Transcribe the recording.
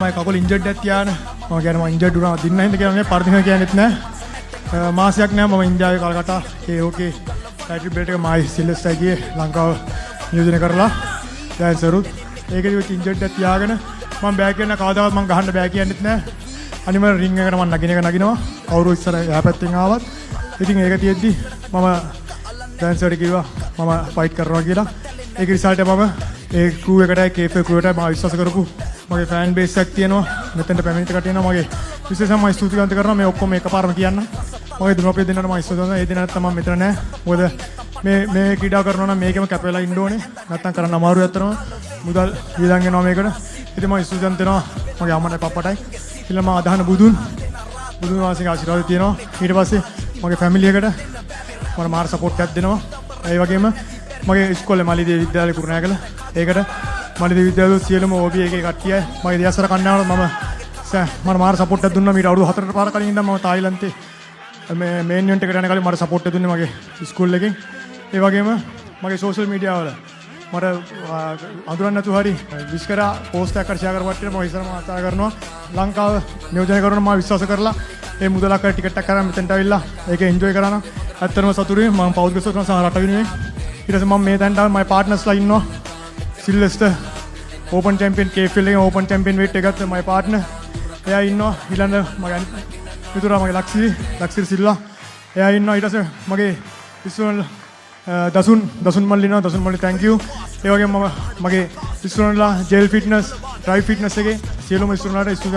මම කකුල ඉන්ජර්ඩ් එකක් තියාන මම කියන්නේ මම ඉන්ජර්ඩ් වුණා දින්න හින්දා කියලා නේ පරිදින කියන්නේත් නැහැ මාසයක් නෑ මම ඉන්දියාවේ කල්කටා ඕකේ ටයිටල් බෙල්ට් එක මායි සිල්වස්ටර් ගියේ ලංකාව නියෝජනය කරලා දැන් සරුත් ඒකේ ඉන්ජර්ඩ් එකක් තියාගෙන මම බෑ කියන කවදාවත් මම ගහන්න බෑ කියන්නේත් නැහැ අනිවාර්ය රින් එකට මම නගින එක නගිනවා කවුරු ඉස්සර එහා පැත්තෙන් ආවත් ඉතින් ඒක තියෙද්දි මම දැන් සර් කිව්වා මම ෆයිට් කරනවා කියලා ඒක රිසල්ට් මම ඒ ක්‍රූ එකටයි කේෆේ ක්‍රූ එකටයි මම විශ්වාස කරපු මගේ ෆෑන් බේස් එකක් තියෙනවා මෙතෙන්ට පැමිණිච්ච කටියන මගේ විශේෂයෙන්ම මම ස්තුතිවන්ත කරනවා මේ ඔක්කොම එකපාරම කියන්න මගේ දුරපේ දෙන්නට මම ස්තුතිවන්ත කරනවා ඒ දිනත් තමයි මෙතන නෑ මොකද මේ ක්‍රීඩා කරනවා නම් මේකෙම කැප වෙලා ඉන්න ඕනේ නැත්තම් කරන්න අමාරුයි අතරම මුදල් වියදම් වෙනවා මේකට ඉතින් මම ස්තුතිවන්ත වෙනවා මගේ අම්මටයි පප්පටයි ඊළඟ මම අදහන බුදුන් වහන්සේගේ ආශිර්වාදය තියෙනවා ඊට පස්සේ මගේ ෆැමිලි එකට මම මාර සපෝට් එකක් දෙනවා ඒ වගේම මගේ ඉස්කෝලේ මලිදේ විද්‍යාලේ කුරුණෑගල ඒකට මලිදේ විද්‍යාලේ සියලුම OB එකේ කට්ටිය මගේ දියසර කන්‍යාවට මම මාර සපෝට් එකක් දුන්නා මීට අවුරුදු 4කට පාර කලින් ඉඳන් මම තායිලන්තේ මේ මේන් ඉවෙන්ට් එකට යන කලින් මට සපෝට් එක දුන්නේ මගේ ඉස්කෝල් එකෙන් ඒ වගේම මගේ සෝෂල් මීඩියා වල මට අඳුරන්න නැතුව හරි විශ් කරා පෝස්ට් එකක් ෂෙයා කරපුවට මම ඉස්සරම ආසා කරනවා ලංකාව නියෝජනය කරනවා මම විශ්වාස කරලා ඒ මුදලක් ටිකට් එකක් කරන් මෙතෙන්ට ආවිල්ලා ඒක එන්ජොයි කරා නම් ඇත්තටම සතුටුයි මම පෞද්ගලික සතුටක් සහ රට වෙනුවෙන් ඊට පස්සේ මම මේ තැනට ආවේ මගේ පාර්ට්නර්ස්ලා ඉන්නවා සිල්වෙස්ටර් ඕපන් චැම්පියන් කේෆල් එකේ ඕපන් චැම්පියන් වෙයිට් එක ගත්ත මගේ පාර්ට්නර් එයා ඉන්නවා ඊළඟ මගේ මිතුරා මගේ ලක්ෂිරි සිල්වා එයා ඉන්නවා ඊට පස්සේ මගේ ඉස්සරහට දසුන් මල්ලි ඉන්නවා දසුන් මල්ලි thank you ඒ වගේම මම මගේ ඉස්සරහලා ජෙල් ෆිට්නස් ඩ්‍රයිව් ෆිට්නස් එකේ සියලුම ඉස්සරහලාට